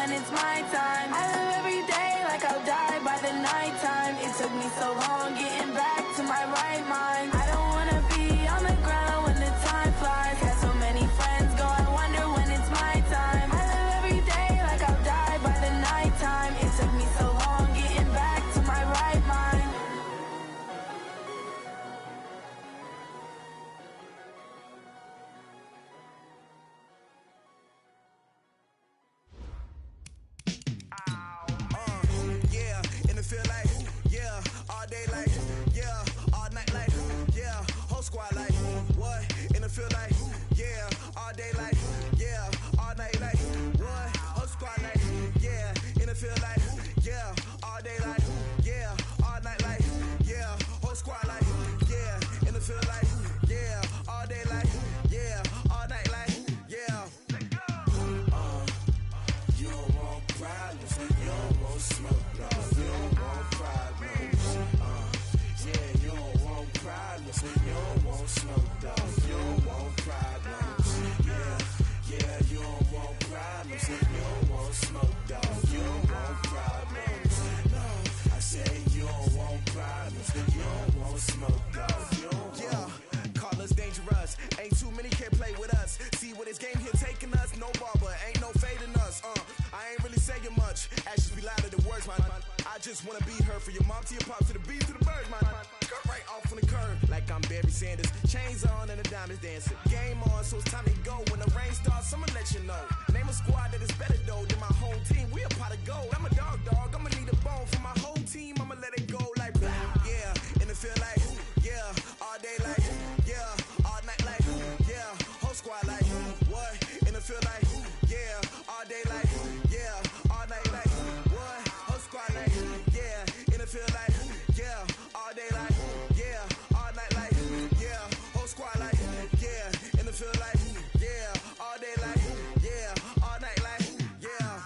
when it's my time. I live every day like I'll die by the nighttime. It took me so long getting back to my right mind. I don't wanna be on the ground when the time flies. Got so many friends go, I wonder when it's my time. I live every day like I'll die by the nighttime. It took me so long getting back to my right mind. Yeah, and it feel like, yeah, all day like, yeah, all night like, yeah, whole squad like, what? And it feel like, yeah, all day like, yeah, all night like, what? Whole squad like, yeah, and it feel like, yeah, all day like, yeah, all night like, yeah, whole squad like, yeah, and it feel like, yeah, all day like, yeah, all night like, yeah. You don't want problems, you don't want smoke, no, you don't want problems. Yeah, you don't want problems, you don't want smoke, dog, you don't want problems. Yeah, you don't want problems, you don't want smoke, dog, you don't want problems. No, I say you don't want problems, you don't want smoke, dog, you don't want. Yeah, call us dangerous, ain't too many can play with us. See where this game here taking us, no barber, ain't no fading us. I ain't really saying much, actions be louder than words, man. I just wanna be heard from your mom to your pop to the beat to the birds, man. Cut right off on the curb, like I'm Barry Sanders. Chains on and the diamonds dancing. Game on, so it's time to go. When the rain starts, I'ma let you know. Name a squad that is better though than my whole team. We a pot of gold. I'm a dog, I'ma need a bone for my whole team. I'ma let it go like blah. Yeah, and it feel like, yeah, all day like, yeah, all night like, yeah, whole squad like, what? And it feel like, yeah, all day like, yeah, all night like, what? Whole squad like, yeah, and it feel like, yeah, all day like, yeah, all night like, yeah, whole squad like, yeah, and it feel like, yeah, all day like, yeah, all night like, yeah.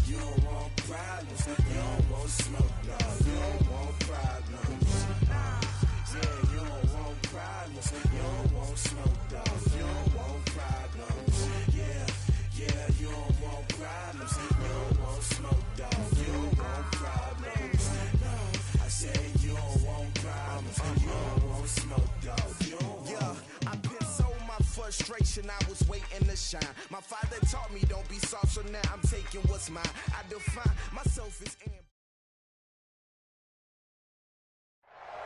You don't want problems, you don't want smoke, no, you don't want problems. Yeah, you don't want problems, you don't want smoke, dog, you don't want problems. Yeah, you don't want problems, you don't want smoke, dog, you don't want problems. No, I say you don't want problems, you don't want smoke, dog, you don't want. Yeah, I pissed so my frustration, I was waiting to shine. My father taught me don't be soft, so now I'm taking what's mine. I define myself as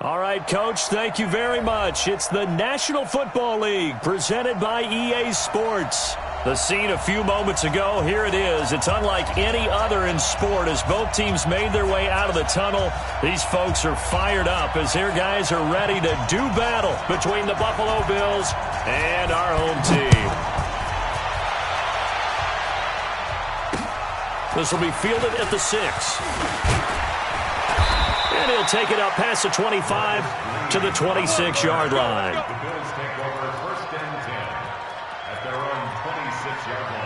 All right, Coach, thank you very much. It's the National Football League presented by EA Sports. The scene a few moments ago, here it is. It's unlike any other in sport as both teams made their way out of the tunnel. These folks are fired up as their guys are ready to do battle between the Buffalo Bills and our home team. This will be fielded at the 6. And he'll take it up past the 25 to the 26-yard line. The Bills take over first and 10 at their own 26-yard line.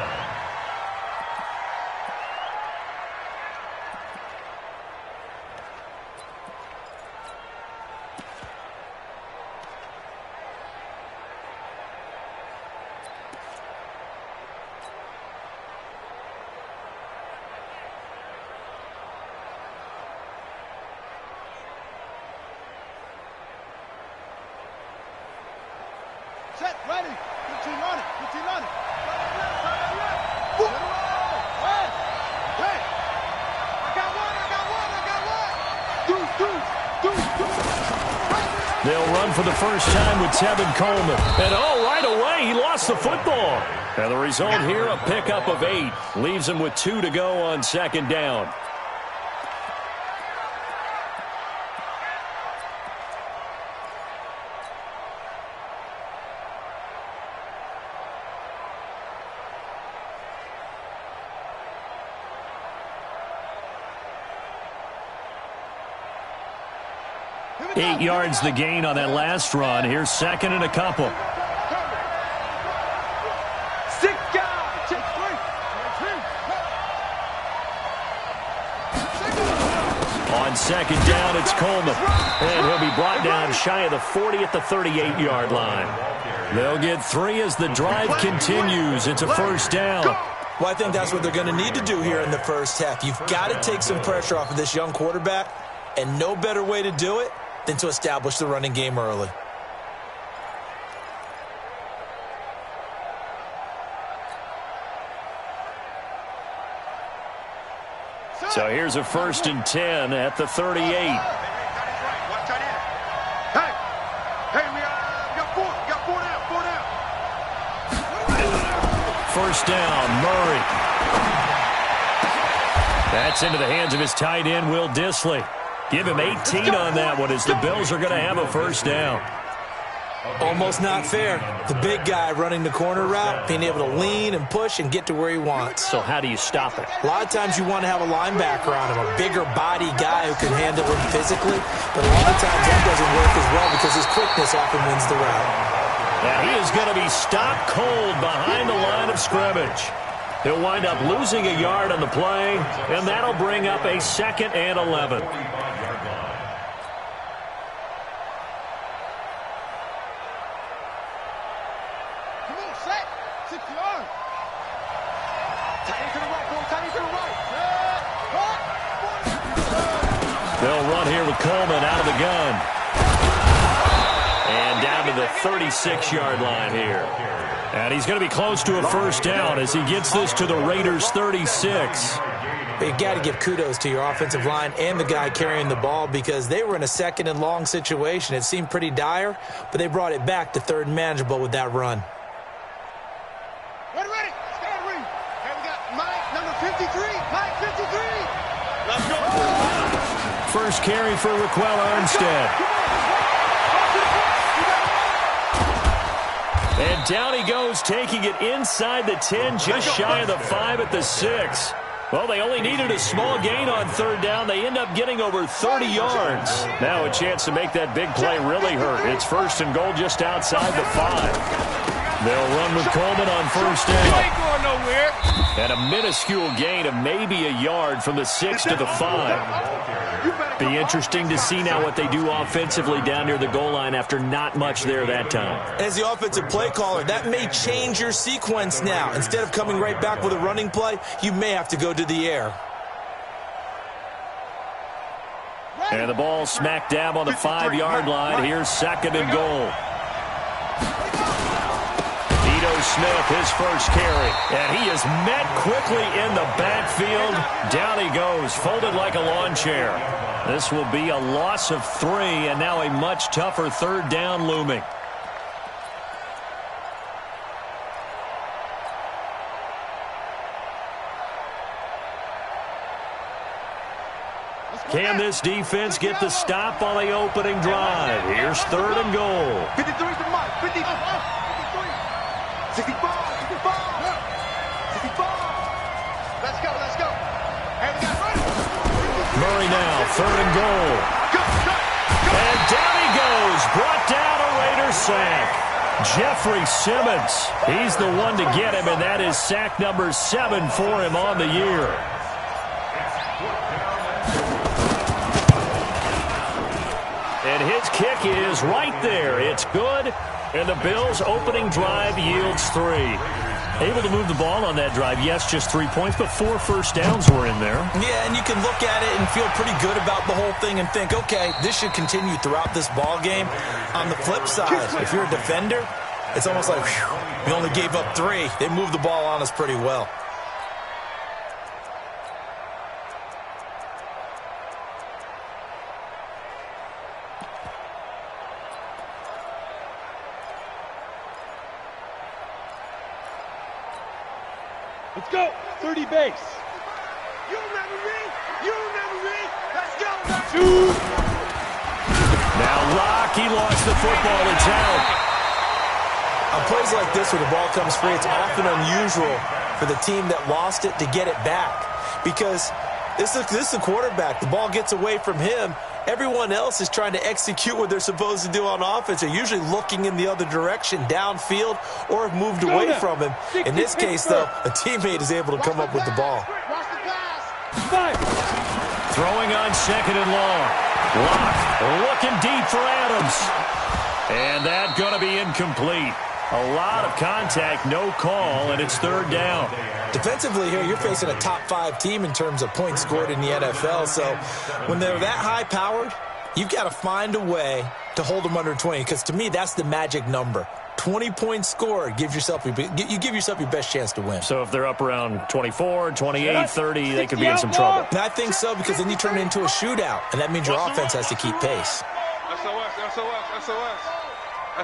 Set, ready. 15 on it. 15 on it. Hey. I got one. They'll run for the first time with Tevin Coleman. And right away, he lost the football. And the result here, a pickup of 8. Leaves him with 2 to go on second down. Eight yards the gain on that last run. Here's second and a couple. 6 guys. On second down, it's Coleman. And he'll be brought down shy of the 40 at the 38-yard line. They'll get 3 as the drive continues. It's a first down. Well, I think that's what they're going to need to do here in the first half. You've got to take some pressure off of this young quarterback, and no better way to do it than to establish the running game early. So here's a 1st and 10 at the 38. Hey, we got four down. First down, Murray. That's into the hands of his tight end, Will Dissly. Give him 18 on that one as the Bills are going to have a first down. Almost not fair. The big guy running the corner route, being able to lean and push and get to where he wants. So how do you stop it? A lot of times you want to have a linebacker on him, a bigger body guy who can handle him physically. But a lot of times that doesn't work as well because his quickness often wins the route. Now he is going to be stopped cold behind the line of scrimmage. He'll wind up losing a yard on the play, and that'll bring up a 2nd and 11. They'll run here with Coleman out of the gun. And down to the 36-yard line here. And he's going to be close to a first down as he gets this to the Raiders' 36. You've got to give kudos to your offensive line and the guy carrying the ball because they were in a 2nd and long situation. It seemed pretty dire, but they brought it back to 3rd and manageable with that run. Ready. Stand ready. Okay, we got Mike, number 53. Mike, 53. Let's go. First carry for Raquel Armstead. And down he goes, taking it inside the 10, just shy of the 5 at the 6. Well, they only needed a small gain on 3rd down. They end up getting over 30 yards. Now a chance to make that big play really hurt. It's 1st and goal just outside the 5. They'll run with Coleman on first down. You ain't going nowhere. And a minuscule gain of maybe a yard from the 6 to the 5. Be interesting to see now what they do offensively down near the goal line after not much there that time. As the offensive play caller, that may change your sequence now. Instead of coming right back with a running play, you may have to go to the air. And the ball smack dab on the 5-yard line. Here's 2nd and goal. Smith, his first carry, and he is met quickly in the backfield. Down he goes, folded like a lawn chair. This will be a loss of 3, and now a much tougher 3rd down looming. Can this defense get the stop on the opening drive? Here's 3rd and goal. 53 to Mike. 53. 65. 65. 65. Let's go. And we got Murray now, 3rd and goal. And down he goes, brought down a Raider sack. Jeffrey Simmons, he's the one to get him, and that is sack number 7 for him on the year. And his kick is right there. It's good. And the Bills' opening drive yields 3. Able to move the ball on that drive. Yes, just 3 points, but 4 first downs were in there. Yeah, and you can look at it and feel pretty good about the whole thing and think, okay, this should continue throughout this ball game. On the flip side, if you're a defender, it's almost like, whew, we only gave up 3. They moved the ball on us pretty well. Let's go. 30 base. You remember me. Let's go. Now Locke, he lost the football. It's out. On plays like this where the ball comes free, it's often unusual for the team that lost it to get it back. Because this is the quarterback. The ball gets away from him. Everyone else is trying to execute what they're supposed to do on offense. They're usually looking in the other direction, downfield, or have moved away from him. In this case, though, a teammate is able to come up with the ball. Throwing on 2nd and long. Locke looking deep for Adams. And that's going to be incomplete. A lot of contact, no call, and it's 3rd down. Defensively here, you're facing a top 5 team in terms of points scored in the NFL. So when they're that high-powered, you've got to find a way to hold them under 20, because to me, that's the magic number. 20 points scored, you give yourself your best chance to win. So if they're up around 24, 28, 30, they could be in some trouble. And I think so, because then you turn it into a shootout, and that means your offense has to keep pace. SOS, SOS, SOS.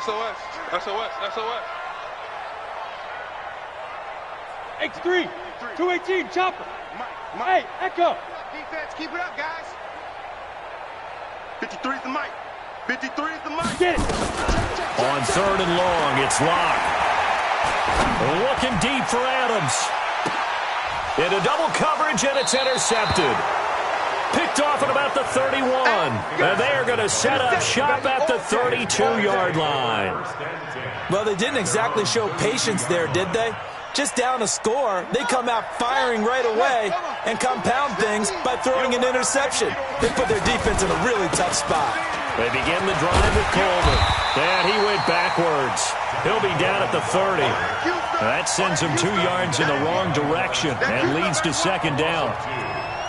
SOS, SOS, SOS. X3, 218, chopper. Hey, Echo. Defense, keep it up, guys. 53 is the mic. 53 is the mic. Get it. On 3rd and long, it's Locke. Looking deep for Adams. Into double coverage, and it's intercepted. Picked off at about the 31. And they are going to set up shop at the 32-yard line. Well, they didn't exactly show patience there, did they? Just down a score, they come out firing right away and compound things by throwing an interception. They put their defense in a really tough spot. They begin the drive with Coleman. And he went backwards. He'll be down at the 30. That sends him 2 yards in the wrong direction and leads to 2nd down.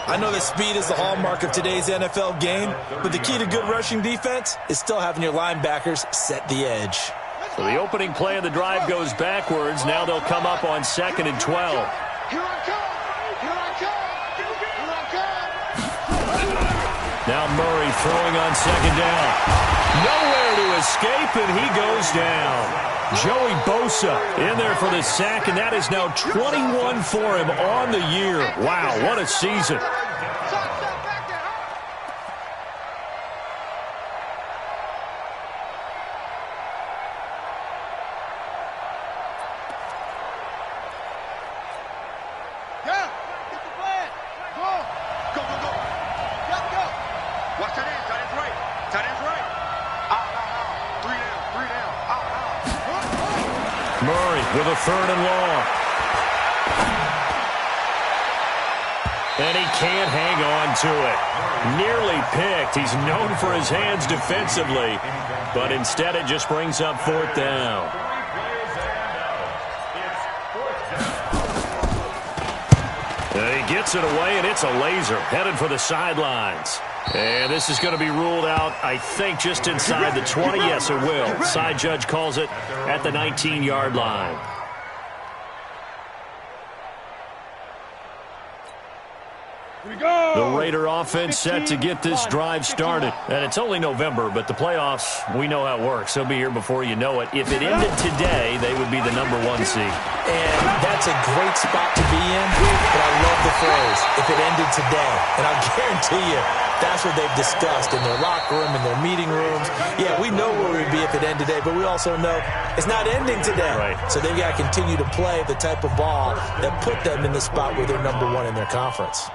I know that speed is the hallmark of today's NFL game, but the key to good rushing defense is still having your linebackers set the edge. So the opening play of the drive goes backwards. Now they'll come up on 2nd and 12. Here I come. Here I come. Here I come. Now Murray throwing on 2nd down. Nowhere to escape, and he goes down. Joey Bosa in there for the sack, and that is now 21 for him on the year. Wow, what a season. Murray with a 3rd and long. And he can't hang on to it. Nearly picked. He's known for his hands defensively, but instead it just brings up 4th down. And he gets it away, and it's a laser headed for the sidelines. And this is going to be ruled out, I think, just inside the 20. Yes, it will. Side judge calls it at the 19-yard line. The Raider offense set to get this drive started. And it's only November, but the playoffs, we know how it works. They'll be here before you know it. If it ended today, they would be the #1 seed. And that's a great spot to be in, but I love the phrase, if it ended today. And I'll guarantee you, that's what they've discussed in their locker room, in their meeting rooms. Yeah, we know where we'd be if it ended today, but we also know it's not ending today. Right. So they've got to continue to play the type of ball that put them in the spot where they're #1 in their conference.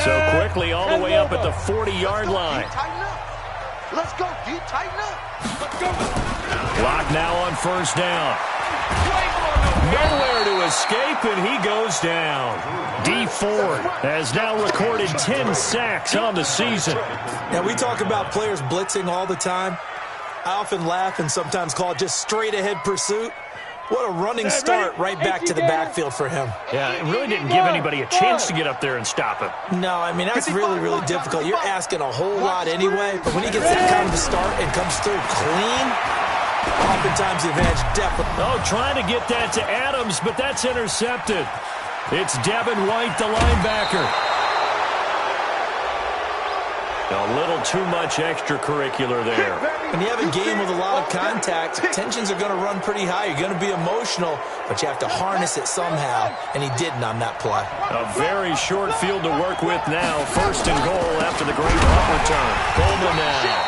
So quickly all the way up at the 40-yard line. Let's go, D. Tighten up. Let's go. Clock now on 1st down. Nowhere to escape, and he goes down. D. Ford has now recorded 10 sacks on the season. Now, we talk about players blitzing all the time. I often laugh and sometimes call it just straight-ahead pursuit. What a running start right back to the backfield for him. Yeah, it really didn't give anybody a chance to get up there and stop him. No, I mean, that's really, really difficult. You're asking a whole lot anyway, but when he gets that kind of a start and comes through clean, oftentimes the advantage definitely. Oh, trying to get that to Adams, but that's intercepted. It's Devin White, the linebacker. A little too much extracurricular there. When you have a game with a lot of contact, tensions are going to run pretty high. You're going to be emotional, but you have to harness it somehow, and he didn't on that play. A very short field to work with now. 1st and goal after the great punt return. Coleman now.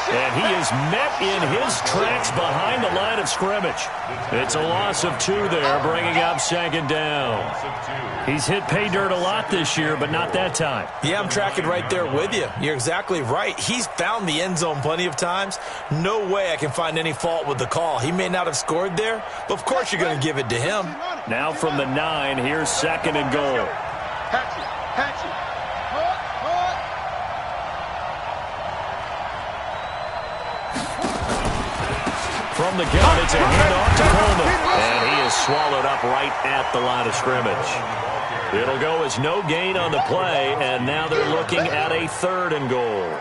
And he is met in his tracks behind the line of scrimmage. It's a loss of 2 there, bringing up 2nd down. He's hit pay dirt a lot this year, but not that time. Yeah, I'm tracking right there with you. You're exactly right. He's found the end zone plenty of times. No way I can find any fault with the call. He may not have scored there, but of course you're going to give it to him. Now from the 9, here's 2nd and goal. Hatchet. From From the gun, it's a handoff to Coleman. And he is swallowed up right at the line of scrimmage. It'll go as no gain on the play, and now they're looking at a 3rd and goal.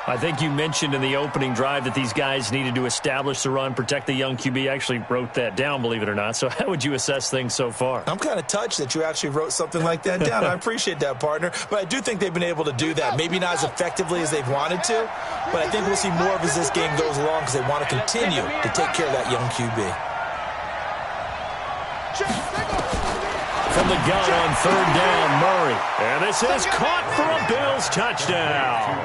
I think you mentioned in the opening drive that these guys needed to establish the run, protect the young QB. I actually wrote that down, believe it or not. So how would you assess things so far? I'm kind of touched that you actually wrote something like that down. I appreciate that, partner. But I do think they've been able to do that. Maybe not as effectively as they've wanted to, but I think we'll see more of as this game goes along because they want to continue to take care of that young QB. From the gun on 3rd down, Murray. And this is caught for a Bills touchdown.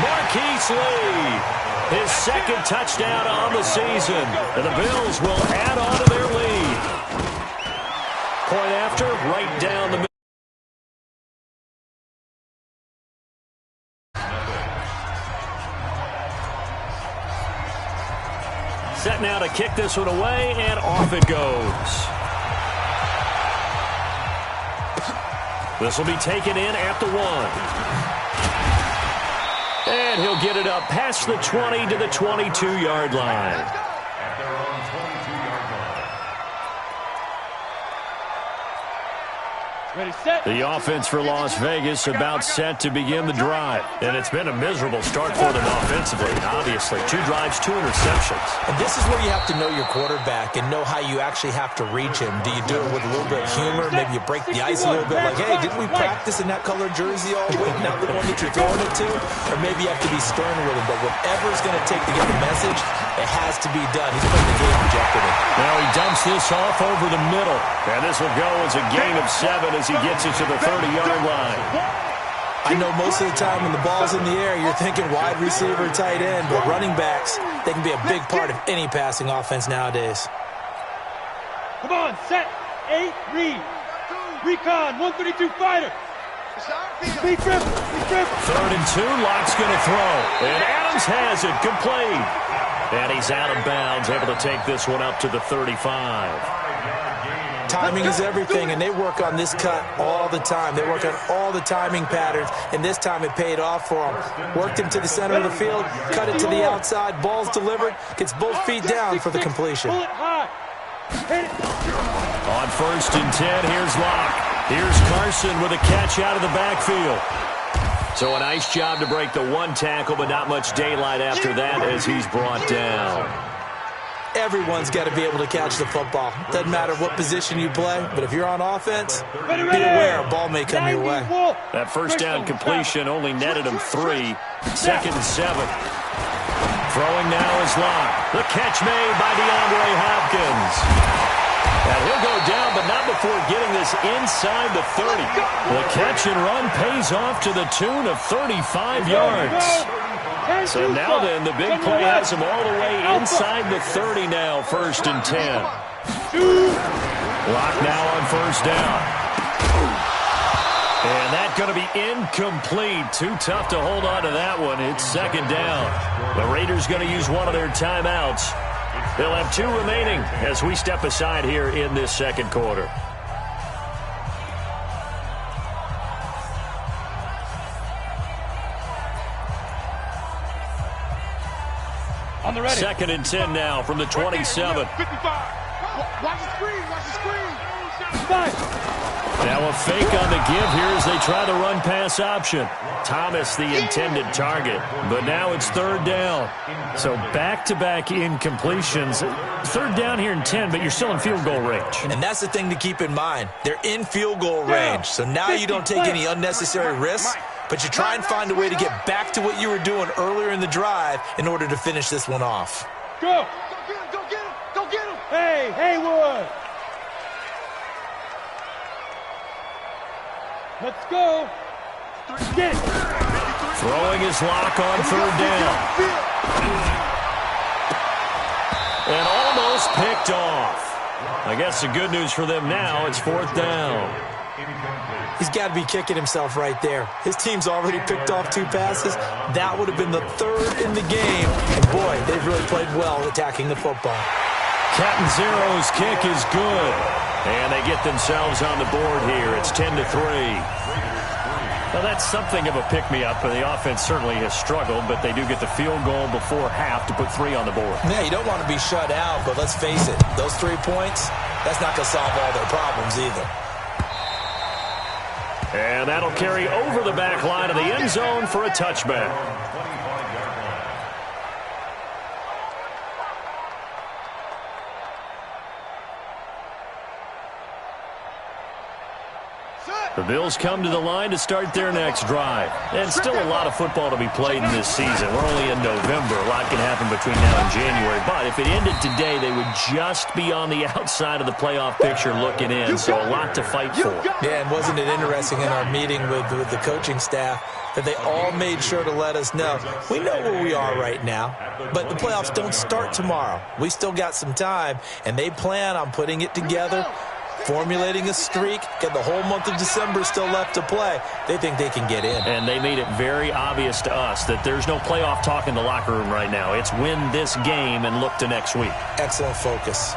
Marquise Lee, his 2nd touchdown on the season. And the Bills will add on to their lead. Point after, right down the middle. Set now to kick this one away, and off it goes. This will be taken in at the 1. And he'll get it up past the 20 to the 22-yard line. At their own 22-yard line. Ready, set. The offense for Las Vegas about set to begin the drive. And it's been a miserable start for them offensively, obviously. 2 drives, 2 interceptions. And this is where you have to know your quarterback and know how you actually have to reach him. Do you do it with a little bit of humor? Maybe you break the ice a little bit like, hey, didn't we practice in that colored jersey all week, not the one that you're throwing it to? Or maybe you have to be stern with him. But whatever it's going to take to get the message, it has to be done. He's putting the game in jeopardy. Now he dumps this off over the middle. And this will go as a gain of 7 as he gets it to the 30-yard line. I know most of the time when the ball's in the air, you're thinking wide receiver, tight end, but running backs, they can be a big part of any passing offense nowadays. Come on, set, 8, read. Recon, 132 fighter. Speed dribble, speed dribble. 3rd and 2, Locke's going to throw. And Adams has it, complete. And he's out of bounds, able to take this one up to the 35. Timing is everything, and they work on this cut all the time. They work on all the timing patterns, and this time it paid off for them. Worked him to the center of the field, cut it to the outside, ball's delivered, gets both feet down for the completion. On 1st and 10, here's Locke. Here's Carson with a catch out of the backfield. So a nice job to break the 1 tackle, but not much daylight after that as he's brought down. Everyone's got to be able to catch the football. Doesn't matter what position you play, but if you're on offense, be aware a ball may come your way. That 1st down completion only netted him 3. 2nd and 7. Throwing now is Locke. The catch made by DeAndre Hopkins. And he'll go down, but not before getting this inside the 30. The catch and run pays off to the tune of 35 yards. So now then, the big play has him all the way inside the 30 now, 1st and 10. Locke now on 1st down. And that's going to be incomplete. Too tough to hold on to that one. It's 2nd down. The Raiders going to use one of their timeouts. They'll have 2 remaining as we step aside here in this 2nd quarter. On the ready. 2nd and 10 now from the 27. 55. Watch the screen. Watch the screen. 5. Now a fake on the give here as they try the run-pass option. Thomas the intended target, but now it's 3rd down. So back-to-back incompletions. 3rd down here in 10, but you're still in field goal range. And that's the thing to keep in mind. They're in field goal range, so now you don't take any unnecessary risks, but you try and find a way to get back to what you were doing earlier in the drive in order to finish this one off. Go! Go get him! Go get him! Hey, Haywood! Let's go! Get it! Throwing his Locke on 3rd down. And almost picked off. I guess the good news for them now, it's 4th down. He's got to be kicking himself right there. His team's already picked off 2 passes. That would have been the 3rd in the game. And boy, they've really played well attacking the football. Catanzaro's kick is good. And they get themselves on the board here. It's 10-3. Well, that's something of a pick-me-up, and the offense certainly has struggled, but they do get the field goal before half to put 3 on the board. Yeah, you don't want to be shut out, but let's face it, those 3 points, that's not going to solve all their problems either. And that'll carry over the back line of the end zone for a touchback. The Bills come to the line to start their next drive. And still a lot of football to be played in this season. We're only in November. A lot can happen between now and January. But if it ended today, they would just be on the outside of the playoff picture looking in. So a lot to fight for. Yeah, and wasn't it interesting in our meeting with the coaching staff that they all made sure to let us know, we know where we are right now, but the playoffs don't start tomorrow. We still got some time, and they plan on putting it together, formulating a streak, get the whole month of December still left to play. They think they can get in. And they made it very obvious to us that there's no playoff talk in the locker room right now. It's win this game and look to next week. Excellent focus.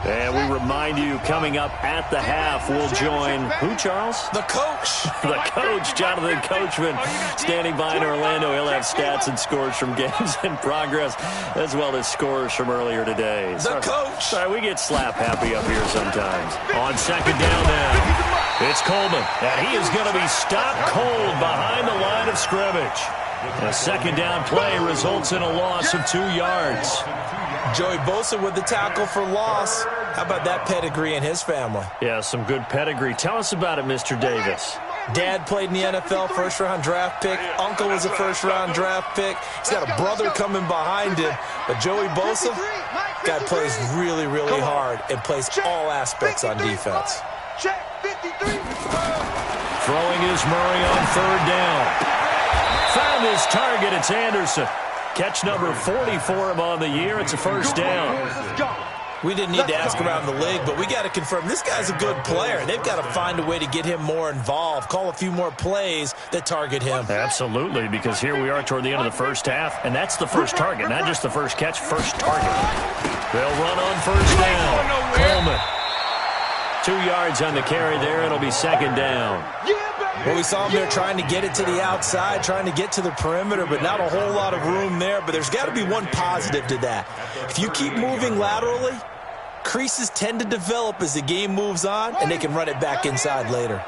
And we remind you, coming up at the half, we'll join who, Charles? The coach. The coach, Jonathan Coachman, standing by in Orlando. He'll have stats and scores from games in progress, as well as scores from earlier today. The coach. Sorry, we get slap happy up here sometimes. On second down now, it's Coleman, and he is going to be stopped cold behind the line of scrimmage. A second down play results in a loss of 2 yards. Joey Bosa with the tackle for loss. How about that pedigree in his family? Yeah, some good pedigree. Tell us about it, Mr. Davis. Dad played in the NFL, first-round draft pick. Uncle was a first-round draft pick. He's got a brother coming behind him. But Joey Bosa, guy plays really, really hard and plays all aspects on defense. Throwing is Murray on third down. Found his target. It's Anderson. Catch number 40 for him on the year. It's a first down. We didn't need to ask around the league, but we got to confirm this guy's a good player. They've got to find a way to get him more involved, call a few more plays that target him. Absolutely, because here we are toward the end of the first half, and that's the first target, not just the first catch, first target. They'll run on first down. Coleman. 2 yards on the carry there. It'll be second down. Well, we saw him there trying to get it to the outside, trying to get to the perimeter, but not a whole lot of room there. But there's got to be one positive to that. If you keep moving laterally, creases tend to develop as the game moves on, and they can run it back inside later.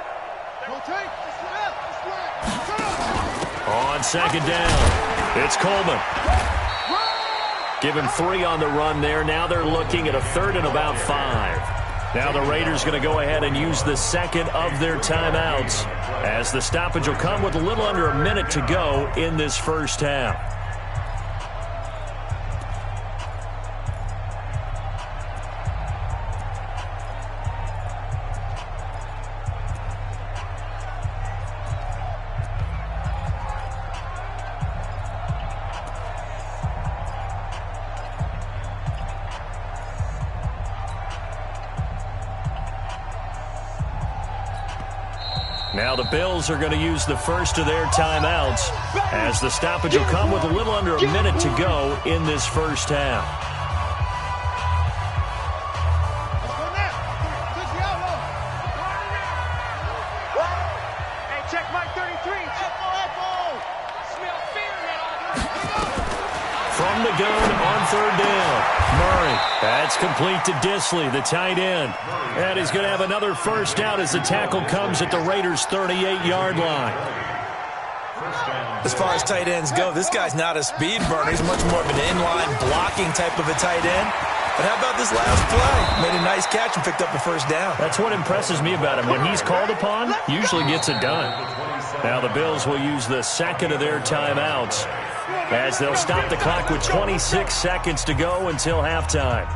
On second down, it's Coleman. Give him 3 on the run there. Now they're looking at a third and about 5. Now the Raiders going to go ahead and use the second of their timeouts, as the stoppage will come with a little under a minute to go in this first half. Now the Bills are going to use the first of their timeouts, as the stoppage will come with a little under a minute to go in this first half. Hey, check Mike 33. From the gun on third down, Murray. That's complete to Disley, the tight end. And he's going to have another first down as the tackle comes at the Raiders' 38-yard line. As far as tight ends go, this guy's not a speed burner. He's much more of an inline blocking type of a tight end. But how about this last play? Made a nice catch and picked up a first down. That's what impresses me about him. When he's called upon, usually gets it done. Now the Bills will use the second of their timeouts, as they'll stop the clock with 26 seconds to go until halftime.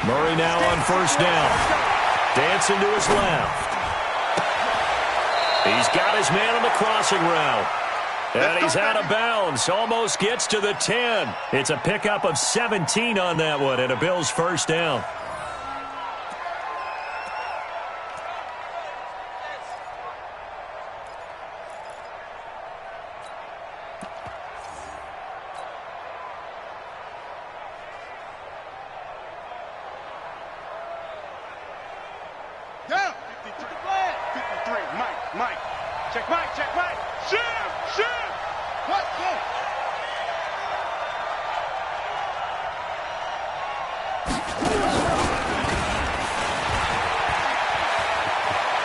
Murray now on first down. Dancing to his left. He's got his man on the crossing route. And he's out of bounds. Almost gets to the 10. It's a pickup of 17 on that one and a Bills first down. Down. 53. Mike. Check Mike. Shoot. What? Go.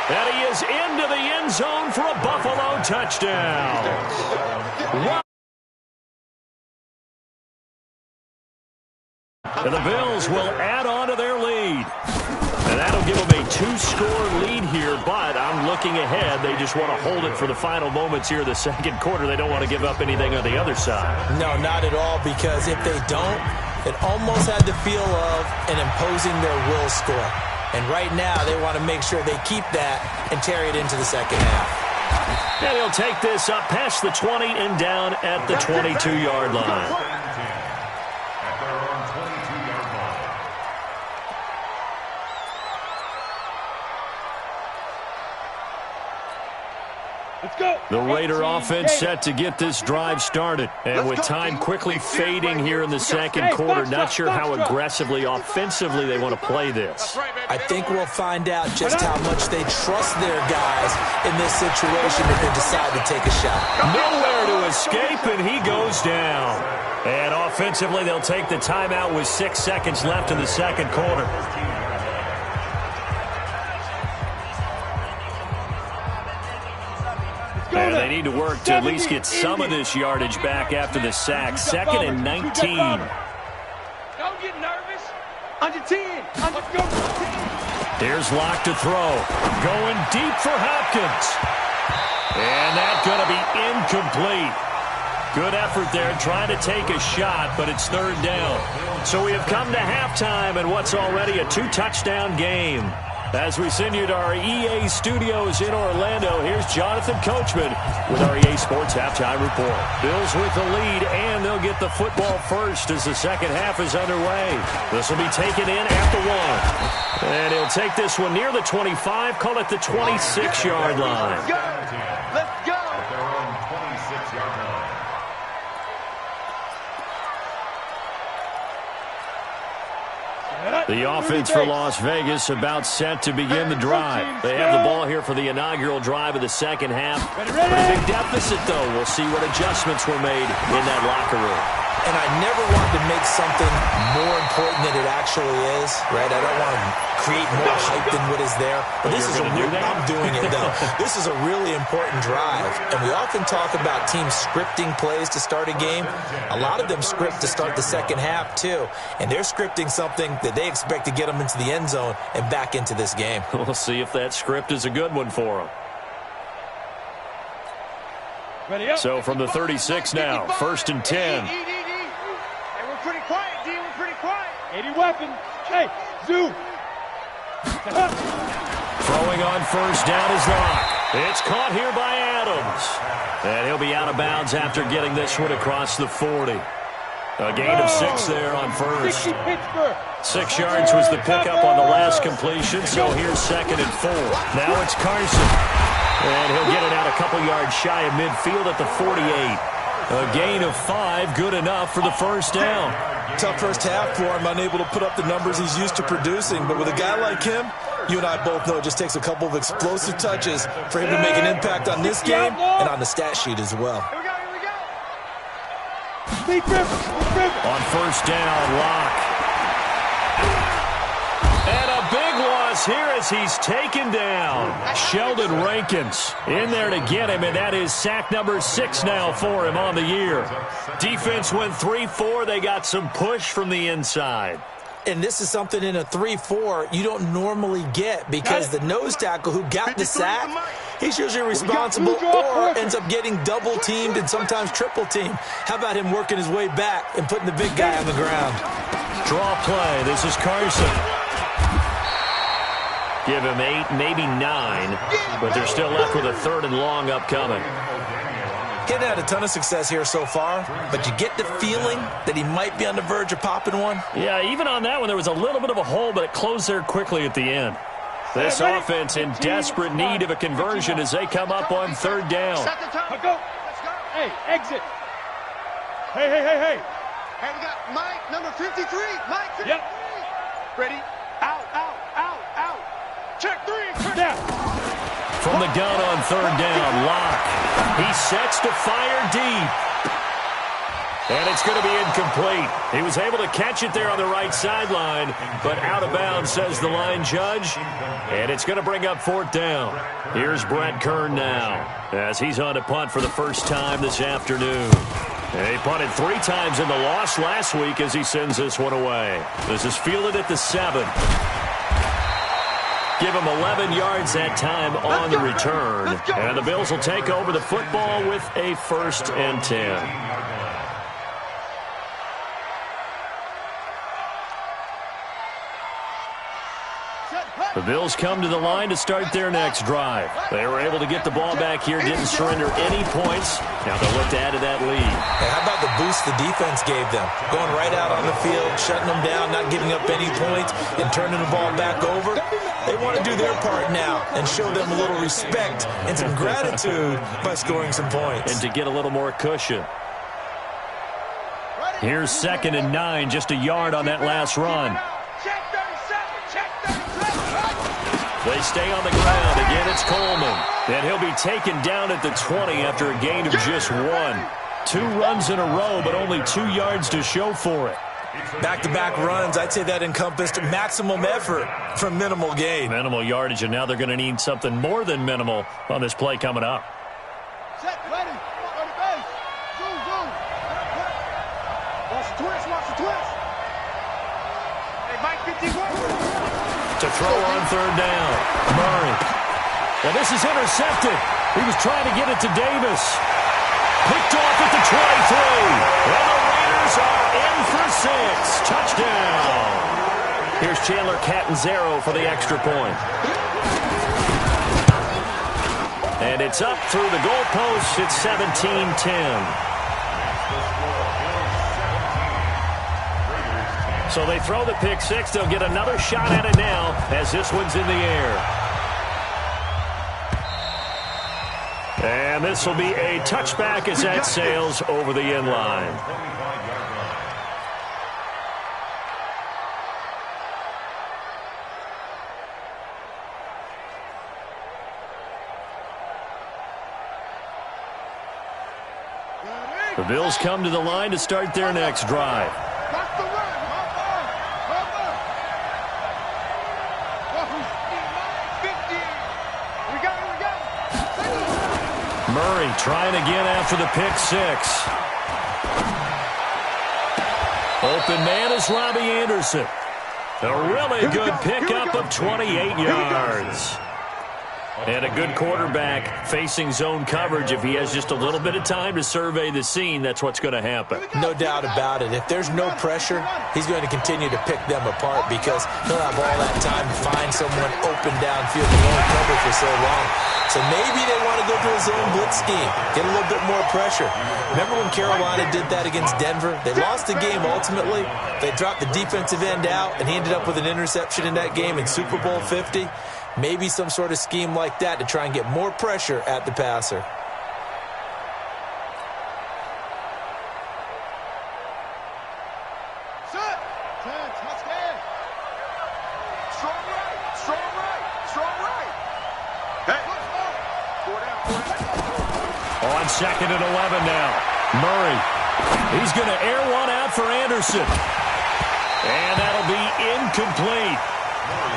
And he is into the end zone for a Buffalo touchdown. And the Bills will add on to their lead. And that'll give them a 2-score lead here, but I'm looking ahead. They just want to hold it for the final moments here in the second quarter. They don't want to give up anything on the other side. No, not at all, because if they don't, it almost had the feel of an imposing their will score. And right now, they want to make sure they keep that and carry it into the second half. And he'll take this up past the 20 and down at the 22-yard line. The Raider offense set to get this drive started. And with time quickly fading here in the second quarter, not sure how aggressively, offensively they want to play this. I think we'll find out just how much they trust their guys in this situation if they decide to take a shot. Nowhere to escape, and he goes down. And offensively, they'll take the timeout with 6 seconds left in the second quarter. And they need to work to at least get some of this yardage back after the sack. 2nd and 19. Don't get nervous. Under 10. Here's Locke to throw. Going deep for Hopkins. And that's going to be incomplete. Good effort there trying to take a shot, but it's 3rd down. So we have come to halftime and what's already a 2-touchdown game. As we send you to our EA studios in Orlando, here's Jonathan Coachman with our EA Sports Halftime Report. Bills with the lead, and they'll get the football first as the second half is underway. This will be taken in at the 1. And he'll take this one near the 25, call it the 26-yard line. Let's go. At their own 26-yard line. The offense for Las Vegas about set to begin the drive. They have the ball here for the inaugural drive of the second half. Pretty big deficit, though. We'll see what adjustments were made in that locker room. And I never want to make something more important than it actually is, right? I don't want to create more hype than what is there. But this is I'm doing it, though. This is a really important drive. And we often talk about teams scripting plays to start a game. A lot of them script to start the second half, too. And they're scripting something that they expect to get them into the end zone and back into this game. We'll see if that script is a good one for them. So from the 36 now, 1st and 10. Pretty quiet, D. We're pretty quiet. 80 weapon. Hey, zoom. Throwing on 1st down is Locke. It's caught here by Adams. And he'll be out of bounds after getting this one across the 40. A gain of 6 there on 1st. 6 yards was the pickup on the last completion, so here's 2nd and 4. Now it's Carson. And he'll get it out a couple yards shy of midfield at the 48. A gain of 5, good enough for the 1st down. Tough first half for him, unable to put up the numbers he's used to producing. But with a guy like him, you and I both know it just takes a couple of explosive touches for him to make an impact on this game and on the stat sheet as well. Here we go. On 1st down, Locke. And a big loss here as he's taken down. Sheldon Rankins in there to get him, and that is sack number 6 now for him on the year. Defense went 3-4. They got some push from the inside. And this is something in a 3-4 you don't normally get because the nose tackle who got the sack, he's usually responsible or ends up getting double-teamed and sometimes triple-teamed. How about him working his way back and putting the big guy on the ground? Draw play. This is Carson. Give him 8, maybe 9, but they're still left with a 3rd and long upcoming. He's had a ton of success here so far, but you get the feeling that he might be on the verge of popping one. Yeah, even on that one, there was a little bit of a hole, but it closed there quickly at the end. This offense in desperate need of a conversion as they come up on 3rd down. Let's go. Hey, exit. Hey. Hey, we got Mike, number 53. Mike, 53. Yep. Ready? Out. Check 3. Down. From the gun on 3rd down, Locke. He sets to fire deep. And it's going to be incomplete. He was able to catch it there on the right sideline, but out of bounds, says the line judge. And it's going to bring up 4th down. Here's Brett Kern now, as he's on to punt for the first time this afternoon. He punted 3 times in the loss last week as he sends this one away. This is fielded at the 7. Give him 11 yards that time on the return. And the Bills will take over the football with a 1st and 10. The Bills come to the line to start their next drive. They were able to get the ball back here, didn't surrender any points. Now they'll look to add to that lead. Hey, how about the boost the defense gave them? Going right out on the field, shutting them down, not giving up any points, and turning the ball back over. They want to do their part now and show them a little respect and some gratitude by scoring some points. And to get a little more cushion. Here's 2nd and 9, just a yard on that last run. They stay on the ground. Again, it's Coleman. And he'll be taken down at the 20 after a gain of just 1. 2 runs in a row, but only 2 yards to show for it. Back-to-back runs, I'd say that encompassed maximum effort for minimal gain. Minimal yardage, and now they're going to need something more than minimal on this play coming up. Set, ready. On the base. Zoom. Watch the twist. Hey, Mike 51. To throw on 3rd down. Murray. Well, this is intercepted. He was trying to get it to Davis. Picked off at the 23. And the Raiders are in for 6. Touchdown. Here's Chandler Catanzaro for the extra point. And it's up through the goalposts. It's 17-10. So they throw the pick 6. They'll get another shot at it now as this one's in the air. And this will be a touchback as that sails over the end line. The Bills come to the line to start their next drive. Murray trying again after the pick 6. Open man is Robbie Anderson. A really good pickup of 28 yards. And a good quarterback facing zone coverage. If he has just a little bit of time to survey the scene, that's what's going to happen. No doubt about it. If there's no pressure, he's going to continue to pick them apart because he'll have all that time to find someone open downfield and won't cover for so long. So maybe they want to go to a zone blitz scheme, get a little bit more pressure. Remember when Carolina did that against Denver? They lost the game ultimately. They dropped the defensive end out, and he ended up with an interception in that game in Super Bowl 50. Maybe some sort of scheme like that to try and get more pressure at the passer. Set. Touchdown. Strong right. Hey. On 2nd and 11 now. Murray. He's going to air one out for Anderson. And that'll be incomplete.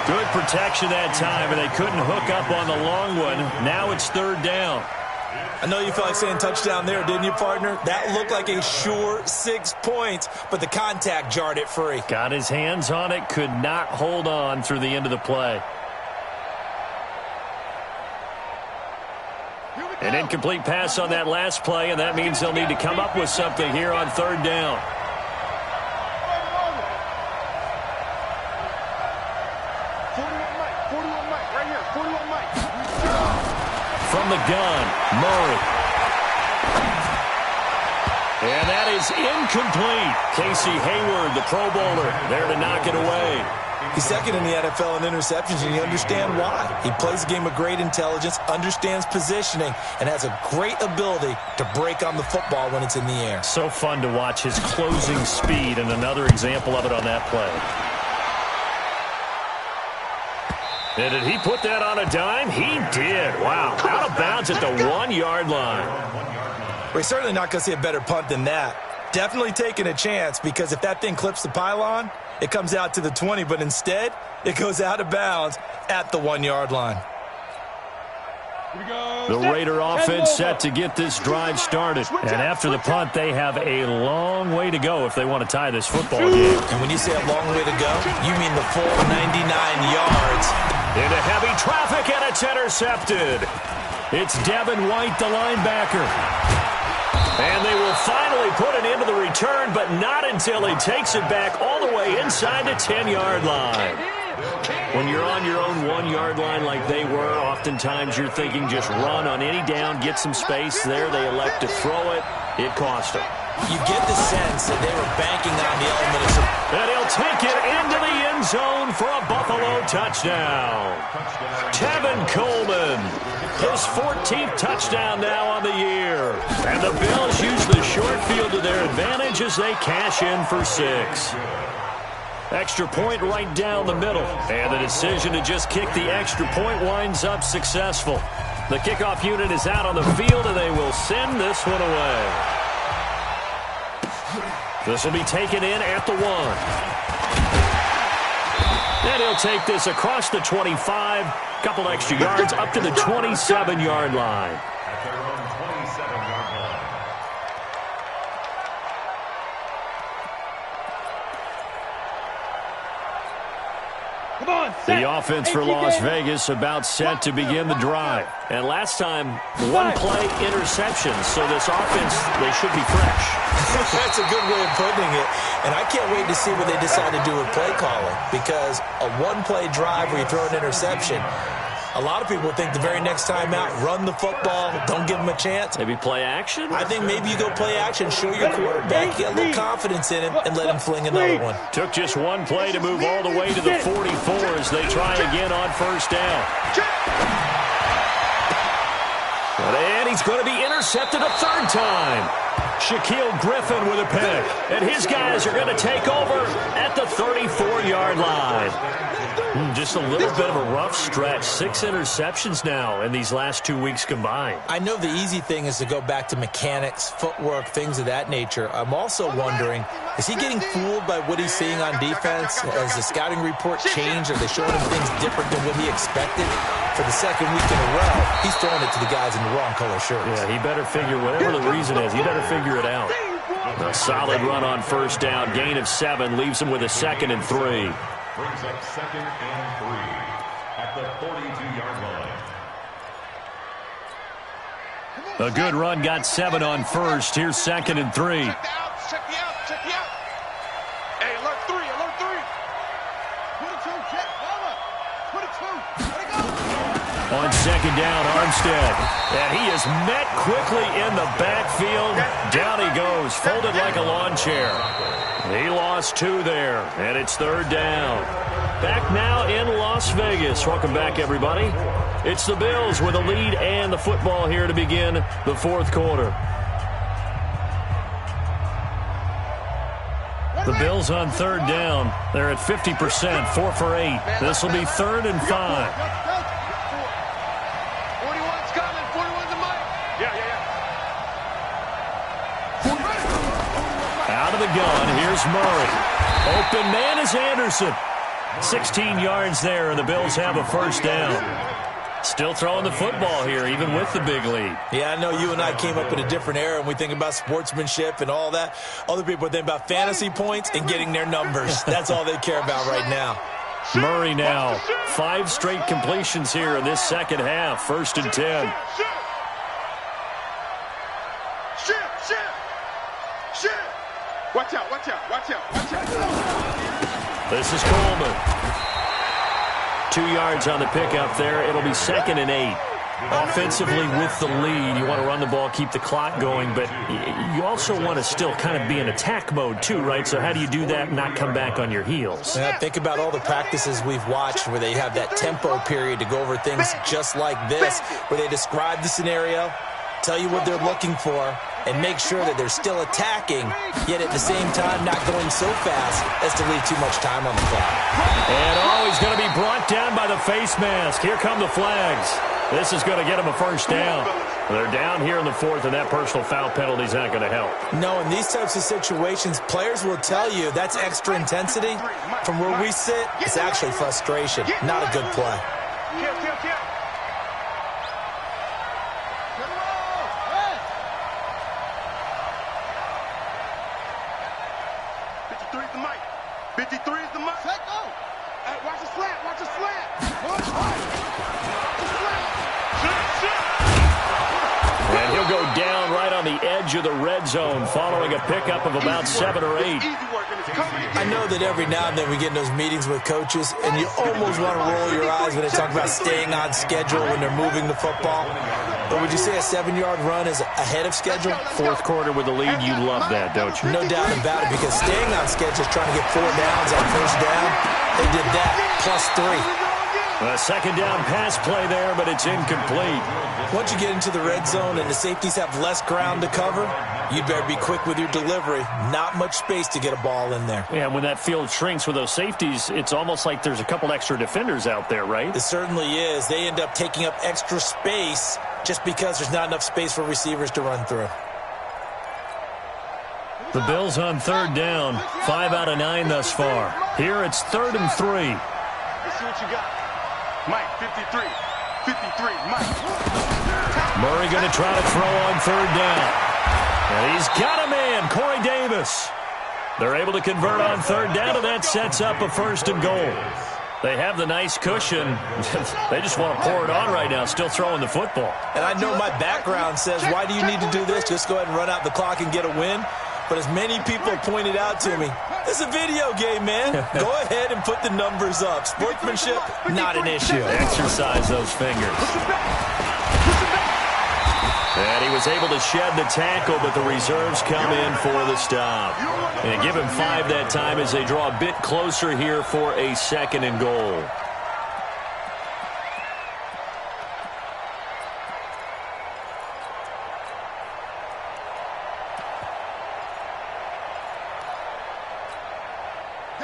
Good protection that time, and they couldn't hook up on the long one. Now it's 3rd down. I know you felt like saying touchdown there, didn't you, partner? That looked like a sure 6 points, but the contact jarred it free. Got his hands on it, could not hold on through the end of the play. An incomplete pass on that last play, and that means they'll need to come up with something here on 3rd down. Right here, 41 Mike. From the gun, Murray. And that is incomplete. Casey Hayward, the Pro Bowler, there to knock it away. He's second in the NFL in interceptions, and you understand why. He plays a game of great intelligence, understands positioning, and has a great ability to break on the football when it's in the air. So fun to watch his closing speed, and another example of it on that play. And did he put that on a dime? He did. Wow. Out of bounds at the 1-yard line. We're certainly not going to see a better punt than that. Definitely taking a chance, because if that thing clips the pylon, it comes out to the 20, but instead, it goes out of bounds at the 1-yard line. The Raider offense set to get this drive started. And after the punt, they have a long way to go if they want to tie this football game. And when you say a long way to go, you mean the full 99 yards. Into heavy traffic, and it's intercepted. It's Devin White, the linebacker. And they will finally put it into the return, but not until he takes it back all the way inside the 10-yard line. When you're on your own 1-yard line like they were, oftentimes you're thinking just run on any down, get some space. There they elect to throw it. It cost them. You get the sense that they were banking on the element of... And he'll take it into the end zone for a Buffalo touchdown. Tevin Coleman, his 14th touchdown now on the year. And the Bills use the short field to their advantage as they cash in for 6. Extra point right down the middle. And the decision to just kick the extra point winds up successful. The kickoff unit is out on the field, and they will send this one away. This will be taken in at the 1. And he'll take this across the 25. Couple extra yards up to the 27-yard line. At their own 27-yard line. The offense for Las Vegas about set to begin the drive. And last time, 1-play interception. So this offense, they should be fresh. That's a good way of putting it. And I can't wait to see what they decide to do with play calling. Because a 1-play drive where you throw an interception, a lot of people think the very next time out, run the football, don't give them a chance. Maybe play action? I think maybe you go play action, show your quarterback, get a little confidence in him, and let him fling another one. Took just 1 play to move all the way to the 44 as they try again on first down. And he's going to be intercepted a 3rd time. Shaquille Griffin with a pick. And his guys are going to take over at the 34-yard line. Just a little bit of a rough stretch. 6 interceptions now in these last 2 weeks combined. I know the easy thing is to go back to mechanics, footwork, things of that nature. I'm also wondering, is he getting fooled by what he's seeing on defense? Has the scouting report changed? Are they showing him things different than what he expected? For the 2nd week in a row, he's throwing it to the guys in the wrong color shirts. Yeah, he better figure, whatever the reason is, he better figure it out. A solid run on first down. Gain of 7 leaves him with a 2nd and 3. Brings up 2nd and 3 at the 42-yard line. A good run, got 7 on first. Here's 2nd and 3. Check the out. Hey, alert 3. 22, check, forward. 22, let it go. On 2nd down, Armstead. And he is met quickly in the backfield. Down he goes, folded like a lawn chair. He lost 2 there, and it's 3rd down. Back now in Las Vegas. Welcome back, everybody. It's the Bills with a lead and the football here to begin the 4th quarter. The Bills on 3rd down. They're at 50%, 4 for 8. This will be 3rd and 5. 41's coming. 41's a Mike. Yeah. Out of the gun, here's Murray. Open man is Anderson. 16 yards there, and the Bills have a first down. Still throwing the football here, even with the big lead. Yeah, I know you and I came up in a different era, and we think about sportsmanship and all that. Other people think about fantasy points and getting their numbers. That's all they care about right now. Murray now, 5 straight completions here in this second half. 1st and 10. Shit. Watch out. This is Coleman. 2 yards on the pickup there. It'll be 2nd and 8. Offensively with the lead, you want to run the ball, keep the clock going, but you also want to still kind of be in attack mode too, right? So how do you do that and not come back on your heels? Yeah, think about all the practices we've watched where they have that tempo period to go over things just like this, where they describe the scenario, tell you what they're looking for, and make sure that they're still attacking, yet at the same time not going so fast as to leave too much time on the clock. And he's going to be brought down by the face mask. Here come the flags. This is going to get them a first down. They're down here in the 4th, and that personal foul penalty is not going to help. No, in these types of situations, players will tell you that's extra intensity. From where we sit, it's actually frustration, not a good play. Kill. 53 is the mic. 53 is the mic. Hey, watch the slant. Watch the slant. And he'll go down right on the edge of the red zone following a pickup of about 7 or 8. I know that every now and then we get in those meetings with coaches, and you almost want to roll your eyes when they talk about staying on schedule when they're moving the football. But would you say a 7-yard run is ahead of schedule? 4th quarter with the lead, you love that, don't you? No doubt about it, because staying on schedule is trying to get 4 downs on first down. They did that, plus 3. A 2nd down pass play there, but it's incomplete. Once you get into the red zone and the safeties have less ground to cover, you'd better be quick with your delivery. Not much space to get a ball in there. Yeah, when that field shrinks with those safeties, it's almost like there's a couple extra defenders out there, right? It certainly is. They end up taking up extra space just because there's not enough space for receivers to run through. The Bills on 3rd down, 5 out of 9 thus far. Here it's 3rd and 3. Let's see what you got. Mike, 53. 53, Mike. Murray going to try to throw on 3rd down. And he's got a man, Corey Davis. They're able to convert on 3rd down, and that sets up a 1st and goal. They have the nice cushion. They just want to pour it on right now, still throwing the football. And I know my background says, why do you need to do this? Just go ahead and run out the clock and get a win. But as many people pointed out to me, it's a video game, man. Go ahead and put the numbers up. Sportsmanship, not an issue. Exercise those fingers. And he was able to shed the tackle, but the reserves come in for the stop. And give him 5 that time as they draw a bit closer here for a 2nd and goal.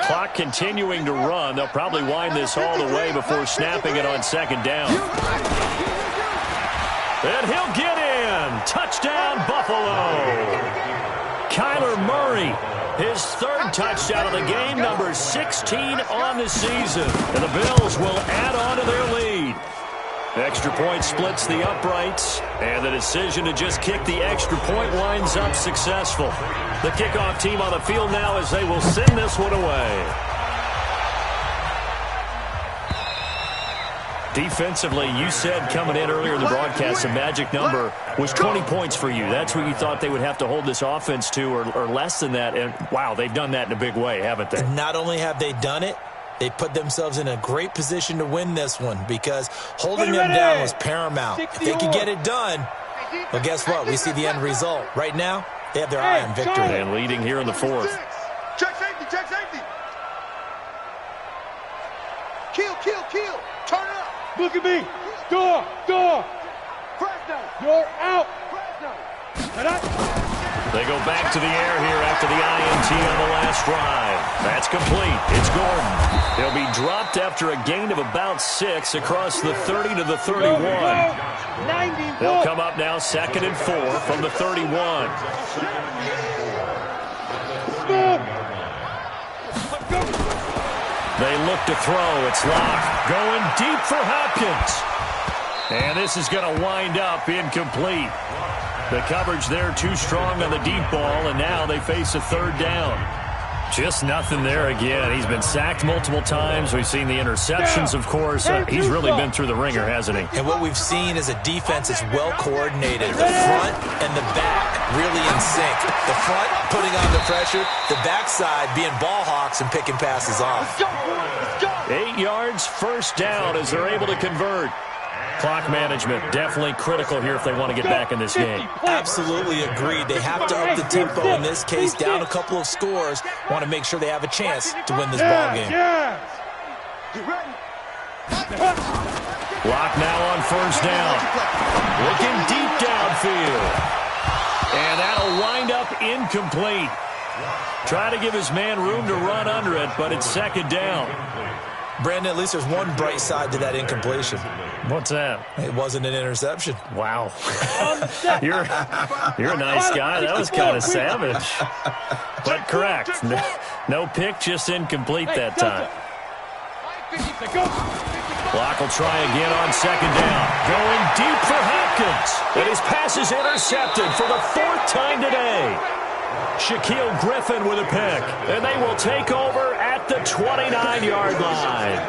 Clock continuing to run. They'll probably wind this all the way before snapping it on 2nd down. And he'll get in. Touchdown, Buffalo. Kyler Murray, his 3rd touchdown of the game, number 16 on the season. And the Bills will add on to their lead. Extra point splits the uprights, and the decision to just kick the extra point winds up successful. The kickoff team on the field now as they will send this one away. Defensively, you said coming in earlier in the broadcast, the magic number was 20 points for you. That's what you thought they would have to hold this offense to, or less than that. And, wow, they've done that in a big way, haven't they? And not only have they done it, they put themselves in a great position to win this one because holding them down was paramount. If they could get it done, well, guess what? We see the end result. Right now, they have their eye on victory. And leading here in the 4th. Check safety, check safety. Kill. Turn it up. Look at me. Door. Fresno. You're out. Fresno. They go back to the air here after the INT on the last drive. That's complete. It's Gordon. He'll be dropped after a gain of about 6 across the 30 to the 31. They'll come up now 2nd and 4 from the 31. They look to throw. It's locked. Going deep for Hopkins. And this is going to wind up incomplete. The coverage there too strong on the deep ball, and now they face a 3rd down. Just nothing there again. He's been sacked multiple times. We've seen the interceptions, of course. He's really been through the ringer, hasn't he? And what we've seen is a defense that's well coordinated. The front and the back really in sync. The front putting on the pressure, the backside being ball hawks and picking passes off. Let's go. 8 yards, first down as they're able to convert. Clock management definitely critical here if they want to get back in this game. Absolutely agreed. They have to up the tempo in this case, down a couple of scores. Want to make sure they have a chance to win this ball game. Lock now on first down. Looking deep downfield. And that'll wind up incomplete. Try to give his man room to run under it, but it's second down. Brandon, at least there's one bright side to that incompletion. What's that? It wasn't an interception. Wow. You're a nice guy. That was kind of savage. But correct. No pick, just incomplete that time. Block will try again on second down. Going deep for Hopkins. And his pass is intercepted for the 4th time today. Shaquille Griffin with a pick. And they will take over at the 29-yard line.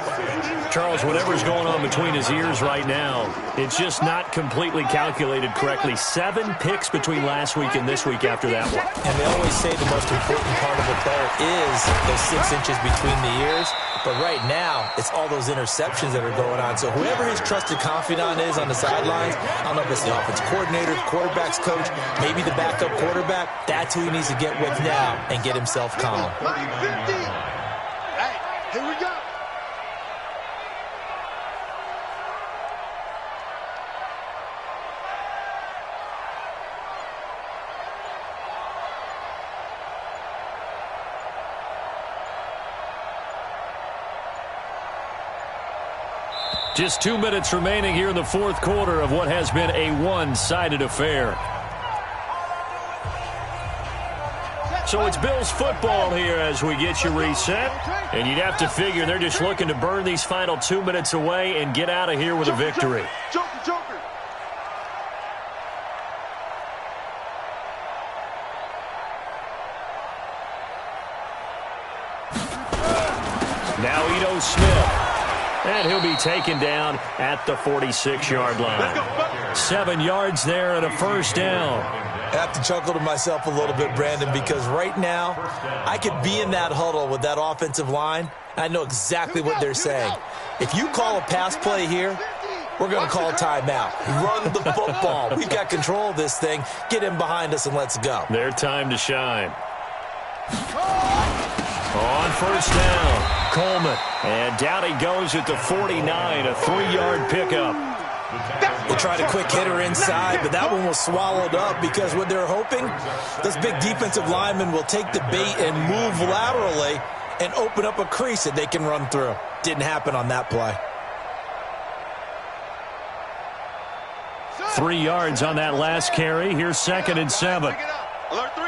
Charles, whatever's going on between his ears right now, it's just not completely calculated correctly. 7 picks between last week and this week after that one. And they always say the most important part of a player is those 6 inches between the ears. But right now, it's all those interceptions that are going on. So whoever his trusted confidant is on the sidelines, I don't know if it's the offense coordinator, the quarterback's coach, maybe the backup quarterback, that's who he needs to get with now and get himself calm. Hey, here we go. Just 2 minutes remaining here in the 4th quarter of what has been a one-sided affair. So it's Bills football here as we get you reset. And you'd have to figure they're just looking to burn these final 2 minutes away and get out of here with a victory. Joker. Now Ito Smith. And he'll be taken down at the 46-yard line. 7 yards there and a first down. I have to chuckle to myself a little bit, Brandon, because right now I could be in that huddle with that offensive line. I know exactly what they're saying. If you call a pass play here, we're going to call a timeout. Run the football. We've got control of this thing. Get him behind us and let's go. Their time to shine. On first down, Coleman. And down he goes at the 49, a 3-yard pickup. They tried a quick hitter inside, but that one was swallowed up because what they're hoping, this big defensive lineman will take the bait and move laterally and open up a crease that they can run through. Didn't happen on that play. 3 yards on that last carry. Here's 2nd and 7. Alert 3.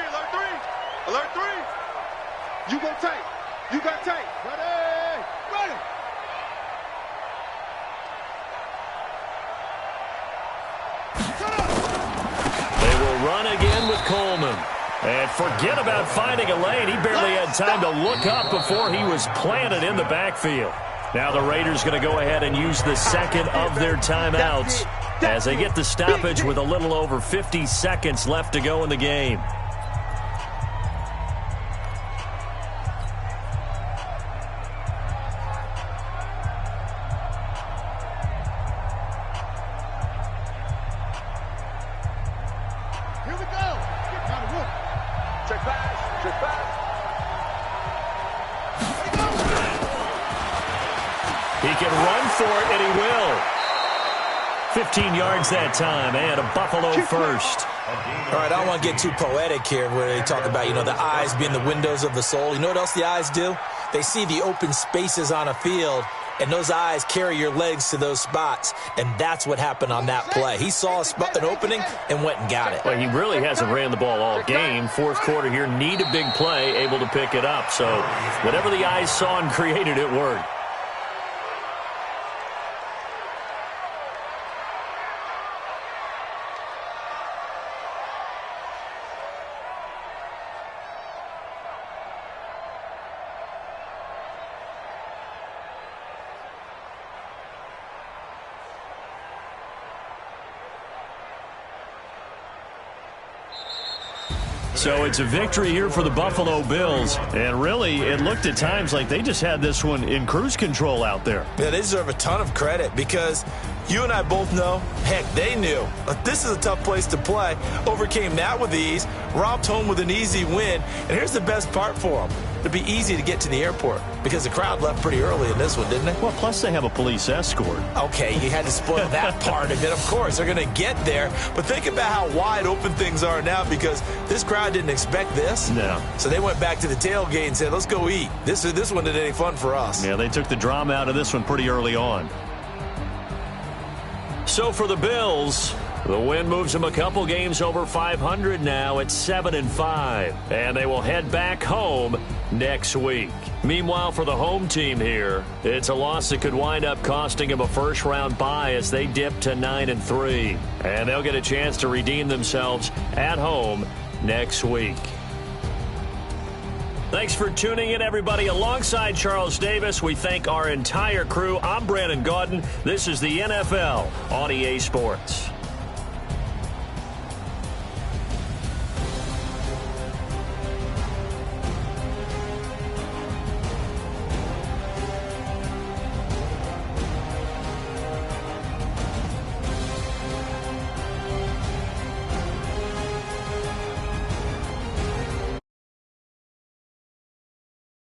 You go tight. You got tight. Ready. They will run again with Coleman. And forget about finding a lane. He barely had time to look up before he was planted in the backfield. Now the Raiders going to go ahead and use the second of their timeouts as they get the stoppage with a little over 50 seconds left to go in the game. He can run for it, and he will. 15 yards that time, and a Buffalo first. All right, I don't want to get too poetic here where they talk about, the eyes being the windows of the soul. You know what else the eyes do? They see the open spaces on a field, and those eyes carry your legs to those spots, and that's what happened on that play. He saw an opening and went and got it. Well, he really hasn't ran the ball all game. 4th quarter here, need a big play, able to pick it up. So whatever the eyes saw and created, it worked. So it's a victory here for the Buffalo Bills. And really, it looked at times like they just had this one in cruise control out there. Yeah, they deserve a ton of credit because you and I both know, heck, they knew. This is a tough place to play. Overcame that with ease, romped home with an easy win. And here's the best part for them. It'd be easy to get to the airport because the crowd left pretty early in this one, didn't they? Well, plus they have a police escort. Okay, you had to spoil that part of it. Of course, they're going to get there. But think about how wide open things are now because this crowd didn't expect this. No. So they went back to the tailgate and said, let's go eat. This one didn't any fun for us. Yeah, they took the drama out of this one pretty early on. So for the Bills, the win moves them a couple games over 500 now at 7-5. And they will head back home next week. Meanwhile, for the home team here, it's a loss that could wind up costing them a first-round bye as they dip to 9-3. And they'll get a chance to redeem themselves at home next week. Thanks for tuning in, everybody. Alongside Charles Davis, we thank our entire crew. I'm Brandon Gaudin. This is the NFL on EA Sports.